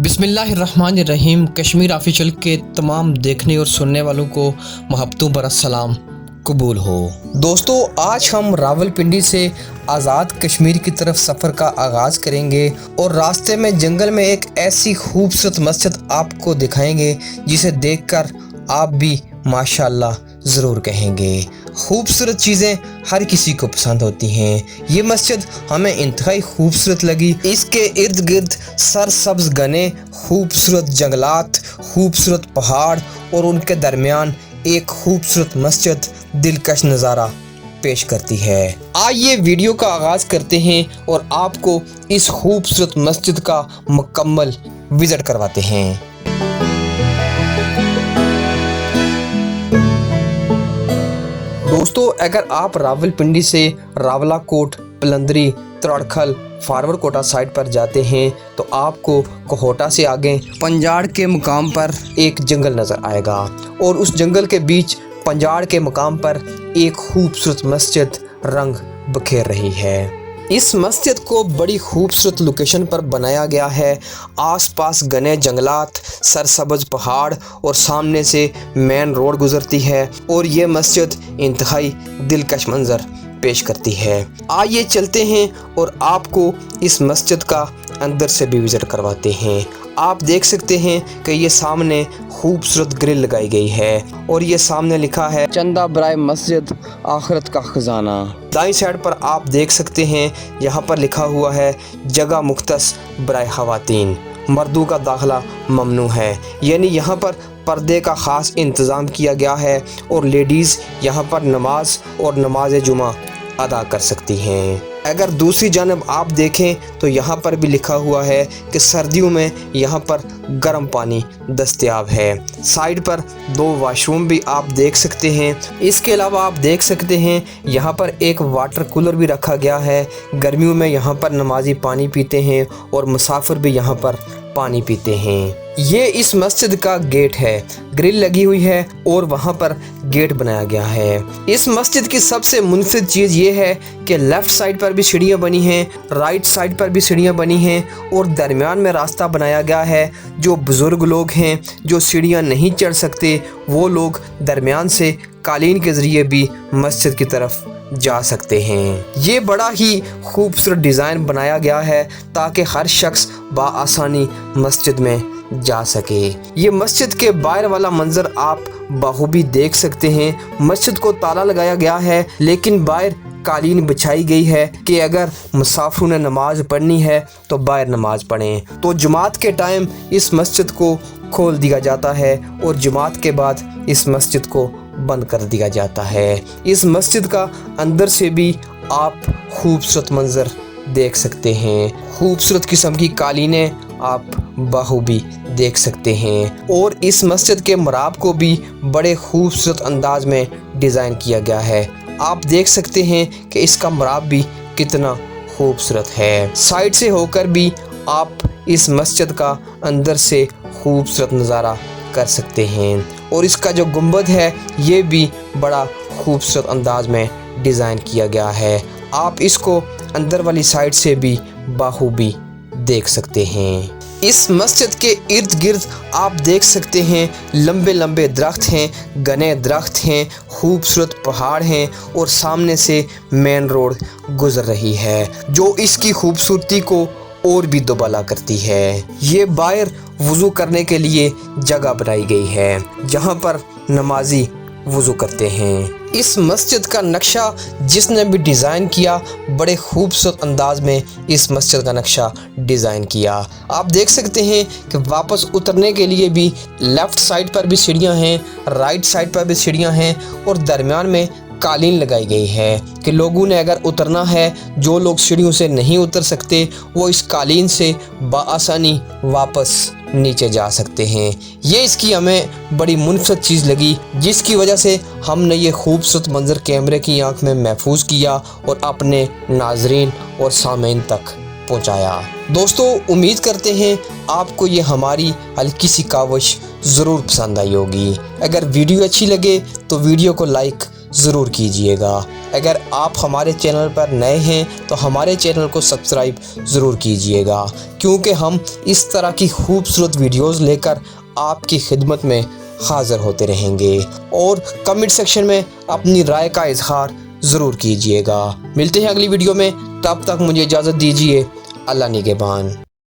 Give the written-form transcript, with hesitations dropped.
बिस्मिल्लाहिर्रहमानिर्रहीम। कश्मीर ऑफिशियल के तमाम देखने और सुनने वालों को मोहब्बतों भरा सलाम कबूल हो। दोस्तों, आज हम रावलपिंडी से आज़ाद कश्मीर की तरफ सफ़र का आगाज़ करेंगे और रास्ते में जंगल में एक ऐसी खूबसूरत मस्जिद आपको दिखाएंगे जिसे देखकर आप भी माशाल्लाह ज़रूर कहेंगे। खूबसूरत चीज़ें हर किसी को पसंद होती हैं। ये मस्जिद हमें इंतहाई खूबसूरत लगी। इसके इर्द गिर्द सरसब्ज़ घने, खूबसूरत जंगलात, खूबसूरत पहाड़ और उनके दरमियान एक खूबसूरत मस्जिद दिलकश नज़ारा पेश करती है। आइए वीडियो का आगाज़ करते हैं और आपको इस खूबसूरत मस्जिद का मुकम्मल विज़िट करवाते हैं। दोस्तों, अगर आप रावलपिंडी से रावलाकोट, पलंदरी, तड़खल, फारवर्ड कोटा साइड पर जाते हैं तो आपको कोहोटा से आगे पंजाड़ के मुकाम पर एक जंगल नज़र आएगा और उस जंगल के बीच पंजाड़ के मुकाम पर एक खूबसूरत मस्जिद रंग बखेर रही है। इस मस्जिद को बड़ी खूबसूरत लोकेशन पर बनाया गया है। आसपास घने जंगलात, सरसब्ज़ पहाड़ और सामने से मेन रोड गुजरती है और ये मस्जिद इंतहाई दिलकश मंजर पेश करती है। आइए चलते हैं और आपको इस मस्जिद का अंदर से भी विज़िट करवाते हैं। आप देख सकते हैं कि ये सामने खूबसूरत ग्रिल लगाई गई है और ये सामने लिखा है चंदा बराए मस्जिद आखिरत का खजाना। दाईं साइड पर आप देख सकते हैं यहाँ पर लिखा हुआ है जगह मुख्तस बराए खवातीन, मर्दों का दाखिला ममनू है। यानी यहाँ पर पर्दे का ख़ास इंतज़ाम किया गया है और लेडीज़ यहाँ पर नमाज और नमाज जुमा अदा कर सकती हैं। अगर दूसरी जानब आप देखें तो यहाँ पर भी लिखा हुआ है कि सर्दियों में यहाँ पर गर्म पानी दस्तयाब है। साइड पर 2 वाशरूम भी आप देख सकते हैं। इसके अलावा आप देख सकते हैं यहाँ पर एक वाटर कूलर भी रखा गया है। गर्मियों में यहाँ पर नमाजी पानी पीते हैं और मुसाफिर भी यहाँ पर पानी पीते हैं। ये इस मस्जिद का गेट है, ग्रिल लगी हुई है और वहाँ पर गेट बनाया गया है। इस मस्जिद की सबसे मुनफरिद चीज़ ये है कि लेफ़्ट साइड पर भी सीढ़ियाँ बनी हैं, राइट साइड पर भी सीढ़ियाँ बनी हैं और दरमियान में रास्ता बनाया गया है। जो बुज़ुर्ग लोग हैं, जो सीढ़ियाँ नहीं चढ़ सकते, वो लोग दरमियान से कालीन के ज़रिए भी मस्जिद की तरफ जा सकते हैं। ये बड़ा ही खूबसूरत डिज़ाइन बनाया गया है ताकि हर शख्स बाआसानी मस्जिद में जा सके। ये मस्जिद के बाहर वाला मंजर आप बाखूबी देख सकते हैं। मस्जिद को ताला लगाया गया है लेकिन बाहर कालीन बिछाई गई है कि अगर मुसाफिरों ने नमाज पढ़नी है तो बाहर नमाज पढ़ें। तो जुमात के टाइम इस मस्जिद को खोल दिया जाता है और जुमात के बाद इस मस्जिद को बंद कर दिया जाता है। इस मस्जिद का अंदर से भी आप खूबसूरत मंजर देख सकते हैं। खूबसूरत किस्म की कालीनें आप बाखूबी देख सकते हैं और इस मस्जिद के मिहराब को भी बड़े खूबसूरत अंदाज में डिज़ाइन किया गया है। आप देख सकते हैं कि इसका मिहराब भी कितना खूबसूरत है। साइड से होकर भी आप इस मस्जिद का अंदर से खूबसूरत नज़ारा कर सकते हैं और इसका जो गुंबद है ये भी बड़ा खूबसूरत अंदाज में डिज़ाइन किया गया है। आप इसको अंदर वाली साइड से भी बाखूबी देख सकते हैं। इस मस्जिद के इर्द गिर्द आप देख सकते हैं लंबे लंबे दरख्त हैं, घने दरख्त हैं, खूबसूरत पहाड़ हैं और सामने से मेन रोड गुजर रही है जो इसकी खूबसूरती को और भी दोबाला करती है। ये बाहर वज़ू करने के लिए जगह बनाई गई है जहाँ पर नमाजी वज़ू करते हैं। इस मस्जिद का नक्शा जिसने भी डिज़ाइन किया बड़े खूबसूरत अंदाज में इस मस्जिद का नक्शा डिज़ाइन किया। आप देख सकते हैं कि वापस उतरने के लिए भी लेफ़्ट साइड पर भी सीढ़ियाँ हैं, राइट साइड पर भी सीढ़ियाँ हैं और दरमियान में कालीन लगाई गई है कि लोगों ने अगर उतरना है, जो लोग सीढ़ियों से नहीं उतर सकते वो इस कालीन से बाआसानी वापस नीचे जा सकते हैं। ये इसकी हमें बड़ी मुनफरद चीज़ लगी जिसकी वजह से हमने ये खूबसूरत मंजर कैमरे की आंख में महफूज किया और अपने नाजरीन और सामीन तक पहुंचाया। दोस्तों, उम्मीद करते हैं आपको ये हमारी हल्की सी काविश ज़रूर पसंद आई होगी। अगर वीडियो अच्छी लगे तो वीडियो को लाइक ضرور کیجئے گا۔ اگر آپ ہمارے چینل پر نئے ہیں تو ہمارے چینل کو سبسکرائب ضرور کیجئے گا، کیونکہ ہم اس طرح کی خوبصورت ویڈیوز لے کر آپ کی خدمت میں حاضر ہوتے رہیں گے۔ اور کمنٹ سیکشن میں اپنی رائے کا اظہار ضرور کیجئے گا۔ ملتے ہیں اگلی ویڈیو میں، تب تک مجھے اجازت دیجیے۔ اللہ نگہبان۔